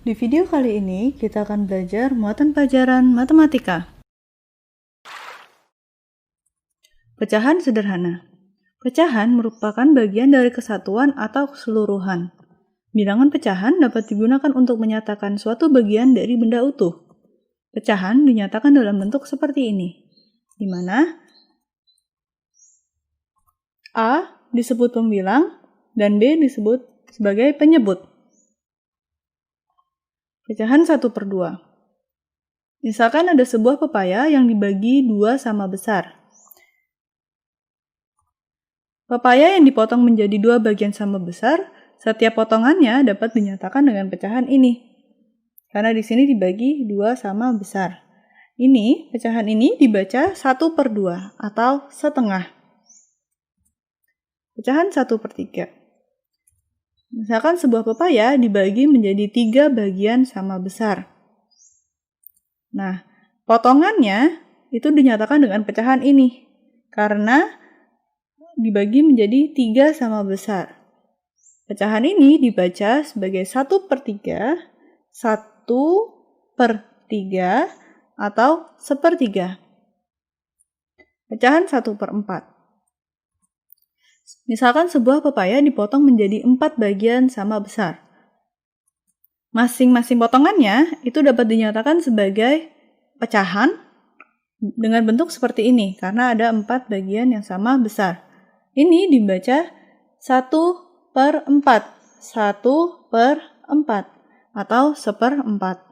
Di video kali ini, kita akan belajar muatan pelajaran matematika. Pecahan sederhana. Pecahan merupakan bagian dari kesatuan atau keseluruhan. Bilangan pecahan dapat digunakan untuk menyatakan suatu bagian dari benda utuh. Pecahan dinyatakan dalam bentuk seperti ini, di mana A disebut pembilang dan B disebut sebagai penyebut. Pecahan 1/2. Misalkan ada sebuah pepaya yang dibagi 2 sama besar. Pepaya yang dipotong menjadi 2 bagian sama besar, setiap potongannya dapat dinyatakan dengan pecahan ini. Karena di sini dibagi 2 sama besar. Pecahan ini dibaca 1/2 atau setengah. Pecahan 1/3. Misalkan sebuah pepaya dibagi menjadi 3 bagian sama besar. Nah, potongannya itu dinyatakan dengan pecahan ini. Karena dibagi menjadi 3 sama besar. Pecahan ini dibaca sebagai 1/3, 1/3, atau 1/3. Pecahan 1/4. Misalkan sebuah pepaya dipotong menjadi 4 bagian sama besar. Masing-masing potongannya itu dapat dinyatakan sebagai pecahan dengan bentuk seperti ini, karena ada 4 bagian yang sama besar. Ini dibaca 1/4, 1/4, atau 1/4.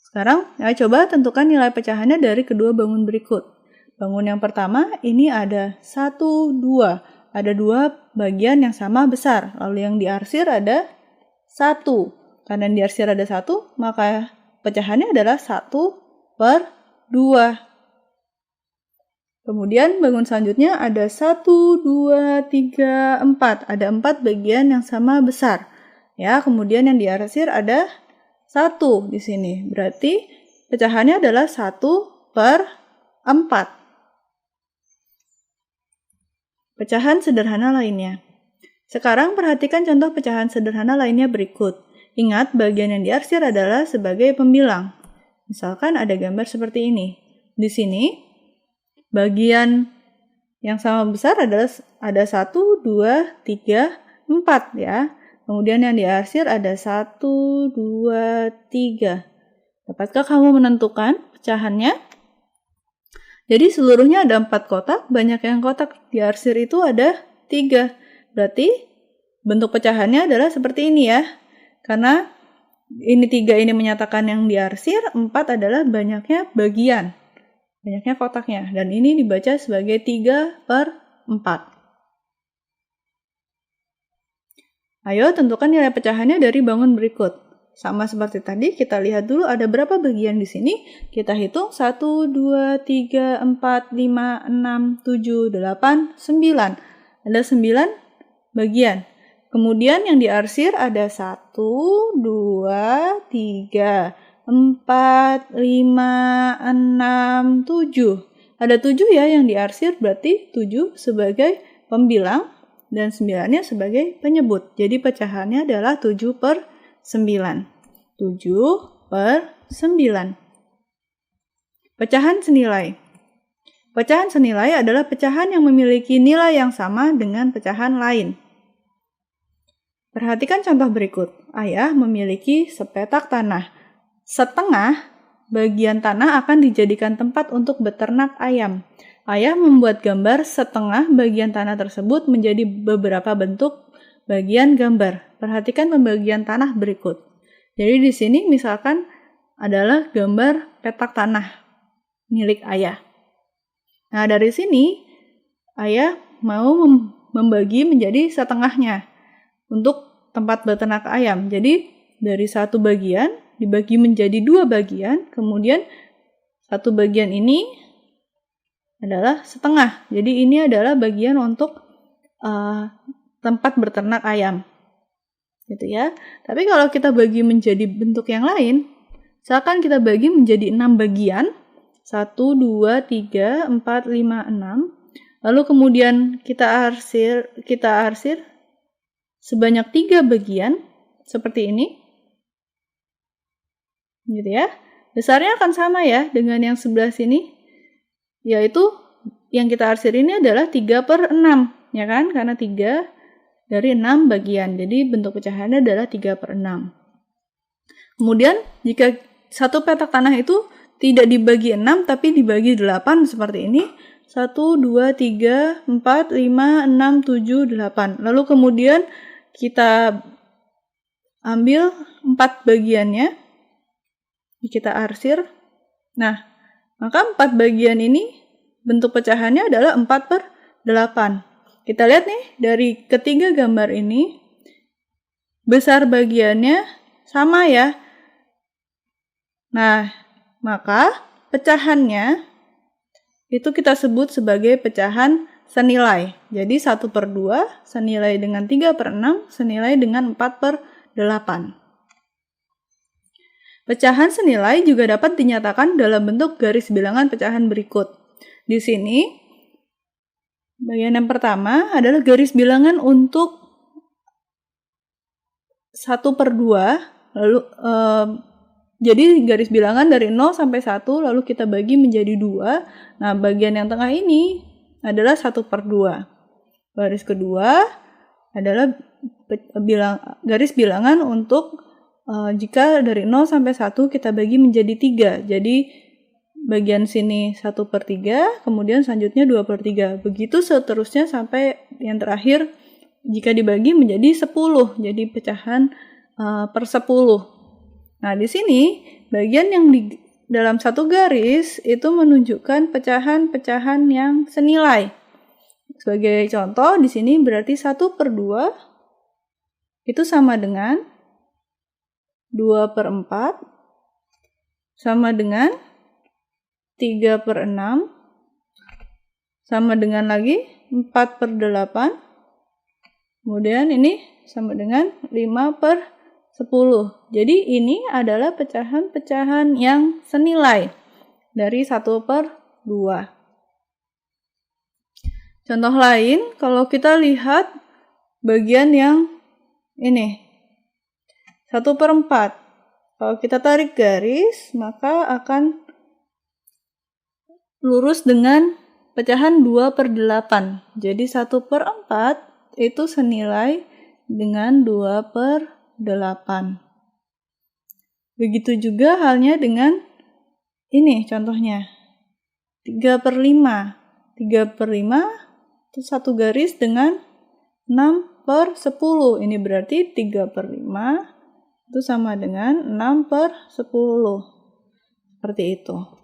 Sekarang, coba tentukan nilai pecahannya dari kedua bangun berikut. Bangun yang pertama, ini ada 1, 2. Ada 2 bagian yang sama besar. Lalu yang diarsir ada 1. Karena yang diarsir ada 1, maka pecahannya adalah 1/2. Kemudian bangun selanjutnya ada 1, 2, 3, 4. Ada 4 bagian yang sama besar. Kemudian yang diarsir ada 1 di sini. Berarti pecahannya adalah 1/4. Pecahan sederhana lainnya. Sekarang perhatikan contoh pecahan sederhana lainnya berikut. Ingat, bagian yang diarsir adalah sebagai pembilang. Misalkan ada gambar seperti ini. Di sini, bagian yang sama besar adalah ada 1, 2, 3, 4 ya. Kemudian yang diarsir ada 1, 2, 3. Dapatkah kamu menentukan pecahannya? Jadi seluruhnya ada 4 kotak, banyak yang kotak diarsir itu ada 3. Berarti bentuk pecahannya adalah seperti ini ya. Karena ini 3 ini menyatakan yang diarsir, 4 adalah banyaknya bagian. Banyaknya kotaknya. Dan ini dibaca sebagai 3/4. Ayo tentukan nilai pecahannya dari bangun berikut. Sama seperti tadi, kita lihat dulu ada berapa bagian di sini. Kita hitung 1, 2, 3, 4, 5, 6, 7, 8, 9. Ada 9 bagian. Kemudian yang diarsir ada 1, 2, 3, 4, 5, 6, 7. Ada 7 ya yang diarsir, berarti 7 sebagai pembilang dan 9-nya sebagai penyebut. Jadi pecahannya adalah 7/9. 7/9. Pecahan senilai. Pecahan senilai adalah pecahan yang memiliki nilai yang sama dengan pecahan lain. Perhatikan contoh berikut. Ayah memiliki sepetak tanah. Setengah bagian tanah akan dijadikan tempat untuk beternak ayam. Ayah membuat gambar setengah bagian tanah tersebut menjadi beberapa bentuk bagian gambar. Perhatikan pembagian tanah berikut. Jadi di sini misalkan adalah gambar petak tanah milik ayah. Nah, dari sini ayah mau membagi menjadi setengahnya untuk tempat beternak ayam. Jadi dari 1 bagian dibagi menjadi 2 bagian, kemudian 1 bagian ini adalah setengah. Jadi ini adalah bagian untuk tempat berternak ayam. Gitu ya. Tapi kalau kita bagi menjadi bentuk yang lain, misalkan kita bagi menjadi 6 bagian, 1, 2, 3, 4, 5, 6. Lalu kemudian kita arsir sebanyak 3 bagian, seperti ini. Gitu ya. Besarnya akan sama ya dengan yang sebelah sini, yaitu yang kita arsir ini adalah 3/6, ya kan? Karena 3 dari 6 bagian, jadi bentuk pecahannya adalah 3/6. Kemudian, jika satu petak tanah itu tidak dibagi 6, tapi dibagi 8 seperti ini, 1, 2, 3, 4, 5, 6, 7, 8. Lalu kemudian kita ambil 4 bagiannya, kita arsir. Nah, maka 4 bagian ini bentuk pecahannya adalah 4/8. Kita lihat nih, dari ketiga gambar ini, besar bagiannya sama ya. Nah, maka pecahannya itu kita sebut sebagai pecahan senilai. Jadi 1/2 senilai dengan 3/6 senilai dengan 4/8. Pecahan senilai juga dapat dinyatakan dalam bentuk garis bilangan pecahan berikut. Di sini, bagian yang pertama adalah garis bilangan untuk 1/2, lalu jadi garis bilangan dari 0 sampai 1, lalu kita bagi menjadi 2. Nah, bagian yang tengah ini adalah 1/2. Garis kedua adalah garis bilangan untuk jika dari 0 sampai 1 kita bagi menjadi 3. Jadi bagian sini 1/3, kemudian selanjutnya 2/3. Begitu seterusnya sampai yang terakhir jika dibagi menjadi 10. Jadi pecahan per 10. Nah, di sini bagian yang di dalam satu garis itu menunjukkan pecahan-pecahan yang senilai. Sebagai contoh, di sini berarti 1/2 itu sama dengan 2/4 sama dengan 3/6 sama dengan lagi 4/8. Kemudian ini sama dengan 5/10. Jadi ini adalah pecahan-pecahan yang senilai dari 1/2. Contoh lain, kalau kita lihat bagian yang ini, 1/4. Kalau kita tarik garis, maka akan lurus dengan pecahan 2/8. Jadi 1/4 itu senilai dengan 2/8. Begitu juga halnya dengan ini contohnya. 3/5. 3/5 itu satu garis dengan 6/10. Ini berarti 3/5 itu sama dengan 6/10. Seperti itu.